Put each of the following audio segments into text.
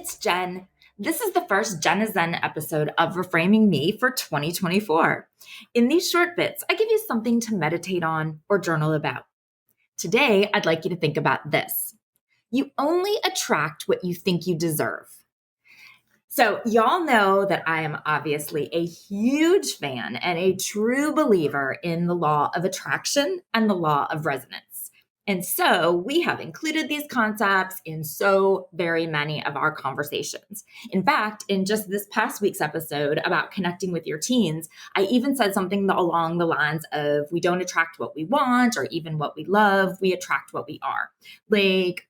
it's Jen. This is the first Jen is Zen episode of Reframing Me for 2024. In these short bits, I give you something to meditate on or journal about. Today, I'd like you to think about this. You only attract what you think you deserve. So y'all know that I am obviously a huge fan and a true believer in the law of attraction and the law of resonance. And so we have included these concepts in so very many of our conversations. In fact, in just this past week's episode about connecting with your teens, I even said something along the lines of we don't attract what we want or even what we love, we attract what we are.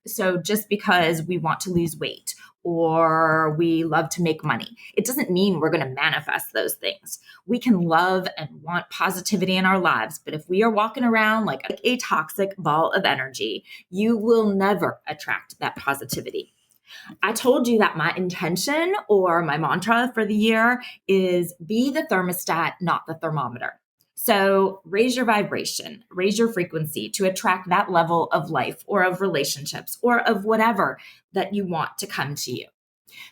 So just because we want to lose weight or we love to make money, it doesn't mean we're going to manifest those things. We can love and want positivity in our lives, but if we are walking around like a toxic ball of energy, you will never attract that positivity. I told you that my intention or my mantra for the year is be the thermostat, not the thermometer. So raise your vibration, raise your frequency to attract that level of life or of relationships or of whatever that you want to come to you.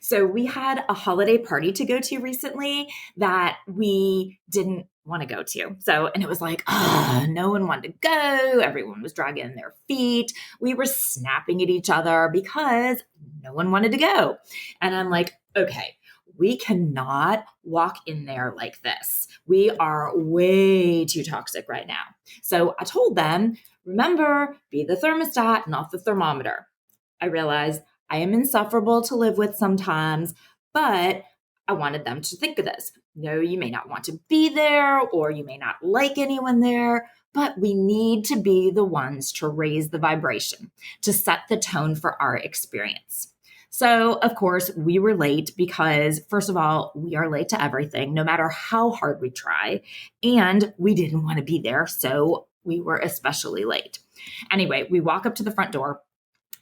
So we had a holiday party to go to recently that we didn't want to go to. And it was like, no one wanted to go. Everyone was dragging their feet. We were snapping at each other because no one wanted to go. And I'm like, okay, we cannot walk in there like this. We are way too toxic right now. So I told them, remember, be the thermostat, not the thermometer. I realized I am insufferable to live with sometimes, but I wanted them to think of this. No, you may not want to be there or you may not like anyone there, but we need to be the ones to raise the vibration, to set the tone for our experience. So, of course, we were late because, first of all, we are late to everything, no matter how hard we try, and we didn't want to be there, so we were especially late. Anyway, we walk up to the front door,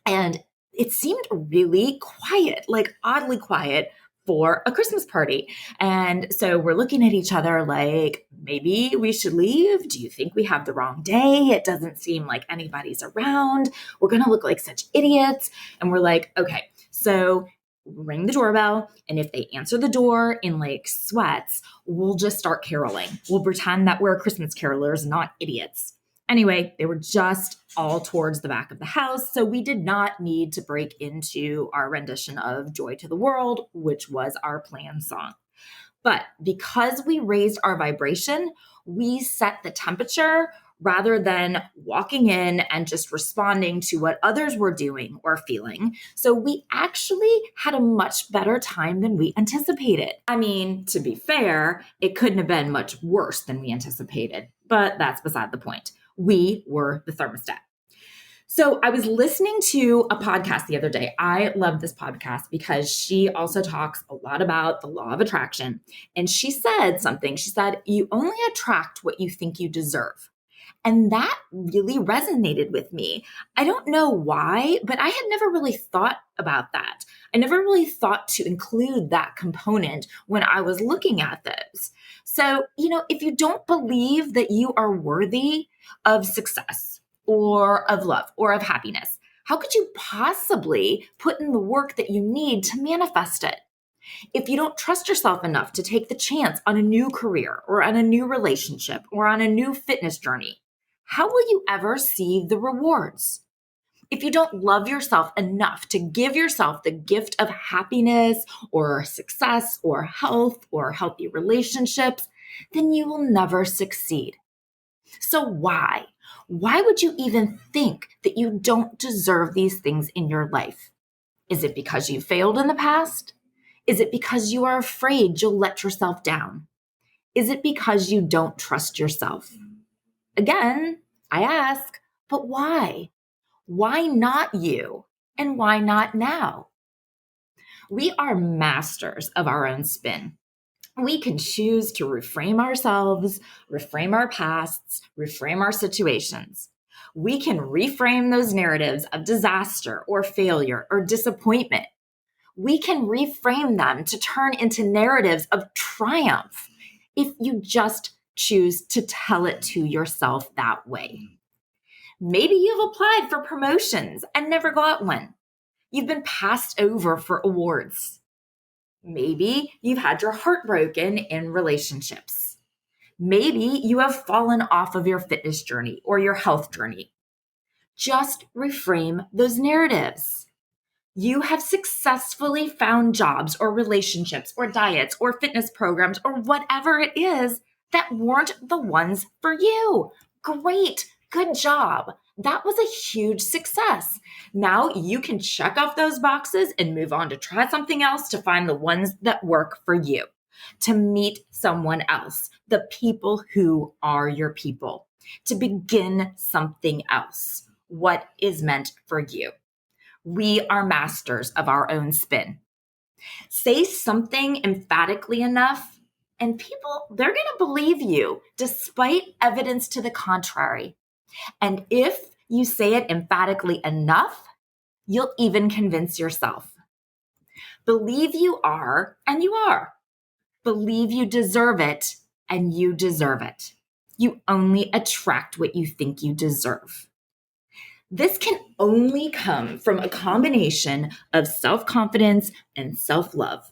and it seemed really quiet, like oddly quiet for a Christmas party. And so we're looking at each other like, maybe we should leave. Do you think we have the wrong day? It doesn't seem like anybody's around. We're going to look like such idiots. And we're like, okay, so ring the doorbell. And if they answer the door in like sweats, we'll just start caroling. We'll pretend that we're Christmas carolers, not idiots. Anyway, they were just all towards the back of the house, so we did not need to break into our rendition of Joy to the World, which was our planned song. But because we raised our vibration, we set the temperature rather than walking in and just responding to what others were doing or feeling. So we actually had a much better time than we anticipated. I mean, to be fair, it couldn't have been much worse than we anticipated, but that's beside the point. We were the thermostat. So I was listening to a podcast the other day. I love this podcast because she also talks a lot about the law of attraction. And she said something. She said, you only attract what you think you deserve. And that really resonated with me. I don't know why, but I had never really thought about that. I never really thought to include that component when I was looking at those. So, if you don't believe that you are worthy of success or of love or of happiness, how could you possibly put in the work that you need to manifest it? If you don't trust yourself enough to take the chance on a new career or on a new relationship or on a new fitness journey, how will you ever see the rewards? If you don't love yourself enough to give yourself the gift of happiness or success or health or healthy relationships, then you will never succeed. So why? Why would you even think that you don't deserve these things in your life? Is it because you failed in the past? Is it because you are afraid you'll let yourself down? Is it because you don't trust yourself? Again, I ask, but why? Why not you? And why not now? We are masters of our own spin. We can choose to reframe ourselves, reframe our pasts, reframe our situations. We can reframe those narratives of disaster or failure or disappointment. We can reframe them to turn into narratives of triumph if you just choose to tell it to yourself that way. Maybe you've applied for promotions and never got one. you've been passed over for awards. Maybe you've had your heart broken in relationships. Maybe you have fallen off of your fitness journey or your health journey. Just reframe those narratives. You have successfully found jobs or relationships or diets or fitness programs or whatever it is that weren't the ones for you. Great. Good job. That was a huge success. Now you can check off those boxes and move on to try something else to find the ones that work for you, to meet someone else, the people who are your people, to begin something else, what is meant for you. We are masters of our own spin. Say something emphatically enough, and people, they're going to believe you despite evidence to the contrary. And if you say it emphatically enough, you'll even convince yourself. Believe you are, and you are. Believe you deserve it, and you deserve it. You only attract what you think you deserve. This can only come from a combination of self-confidence and self-love.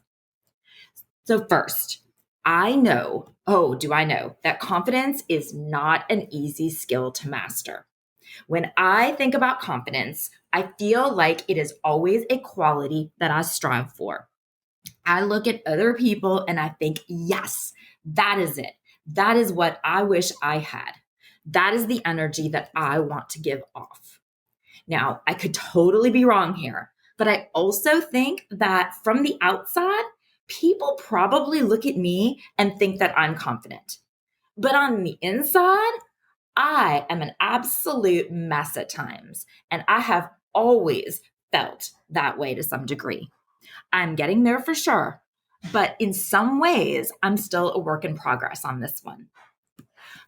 So first, I know that confidence is not an easy skill to master. When I think about confidence, I feel like it is always a quality that I strive for. I look at other people and I think, yes, that is it. That is what I wish I had. That is the energy that I want to give off. Now, I could totally be wrong here, but I also think that from the outside, people probably look at me and think that I'm confident. But on the inside, I am an absolute mess at times, and I have always felt that way to some degree. I'm getting there for sure, but in some ways, I'm still a work in progress on this one.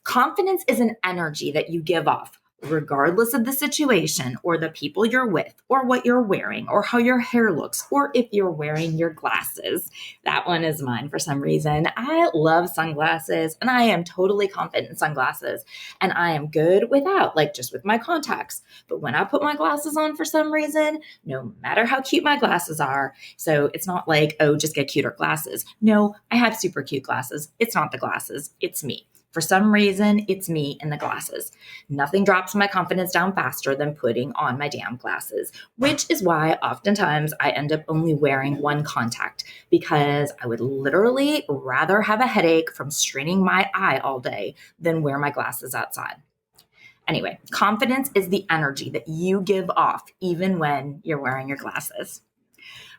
Confidence is an energy that you give off, regardless of the situation or the people you're with or what you're wearing or how your hair looks or if you're wearing your glasses. That one is mine for some reason. I love sunglasses and I am totally confident in sunglasses and I am good without, like just with my contacts. But when I put my glasses on for some reason, no matter how cute my glasses are, so it's not like, oh, just get cuter glasses. No, I have super cute glasses. It's not the glasses, it's me. For some reason, it's me in the glasses. Nothing drops my confidence down faster than putting on my damn glasses, which is why oftentimes I end up only wearing one contact because I would literally rather have a headache from straining my eye all day than wear my glasses outside. Anyway, confidence is the energy that you give off even when you're wearing your glasses.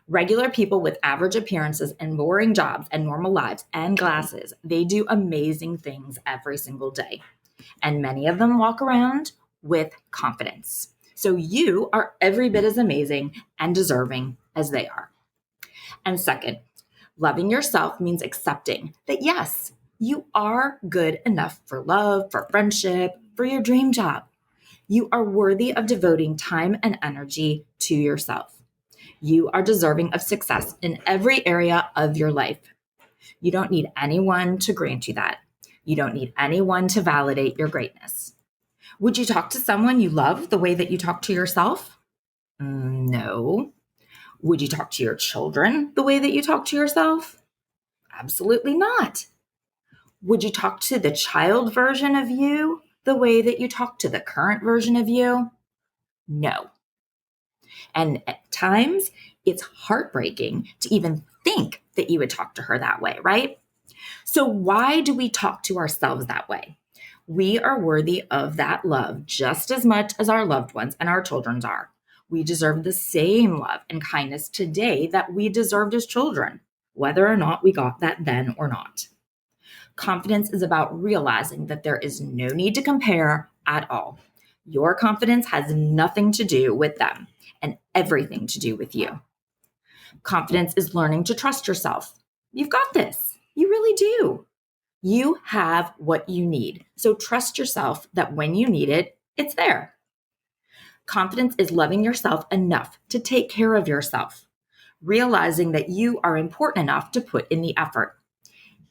Regular people with average appearances and boring jobs and normal lives and glasses, they do amazing things every single day. And many of them walk around with confidence. So you are every bit as amazing and deserving as they are. And second, loving yourself means accepting that yes, you are good enough for love, for friendship, for your dream job. You are worthy of devoting time and energy to yourself. You are deserving of success in every area of your life. You don't need anyone to grant you that. You don't need anyone to validate your greatness. Would you talk to someone you love the way that you talk to yourself? No. Would you talk to your children the way that you talk to yourself? Absolutely not. Would you talk to the child version of you the way that you talk to the current version of you? No. And at times, it's heartbreaking to even think that you would talk to her that way, right? So why do we talk to ourselves that way? We are worthy of that love just as much as our loved ones and our children are. We deserve the same love and kindness today that we deserved as children, whether or not we got that then or not. Confidence is about realizing that there is no need to compare at all. Your confidence has nothing to do with them and everything to do with you. Confidence is learning to trust yourself. You've got this. You really do. You have what you need. So trust yourself that when you need it, it's there. Confidence is loving yourself enough to take care of yourself, realizing that you are important enough to put in the effort.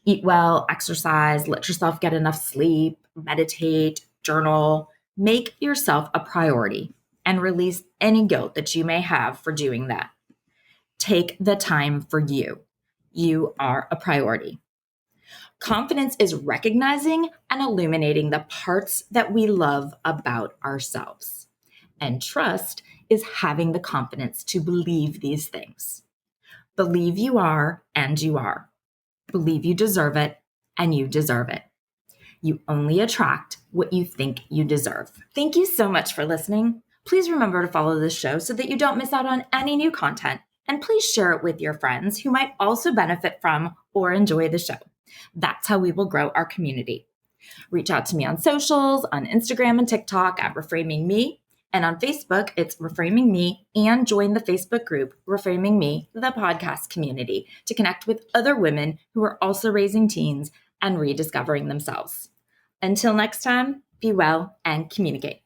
Eat well, exercise, let yourself get enough sleep, meditate, journal. Make yourself a priority and release any guilt that you may have for doing that. Take the time for you. You are a priority. Confidence is recognizing and illuminating the parts that we love about ourselves. And trust is having the confidence to believe these things. Believe you are, and you are. Believe you deserve it, and you deserve it. You only attract what you think you deserve. Thank you so much for listening. Please remember to follow this show so that you don't miss out on any new content. And please share it with your friends who might also benefit from or enjoy the show. That's how we will grow our community. Reach out to me on socials, on Instagram and TikTok at Reframing Me. And on Facebook, it's Reframing Me, and join the Facebook group, Reframing Me, the podcast community, to connect with other women who are also raising teens and rediscovering themselves. Until next time, be well and communicate.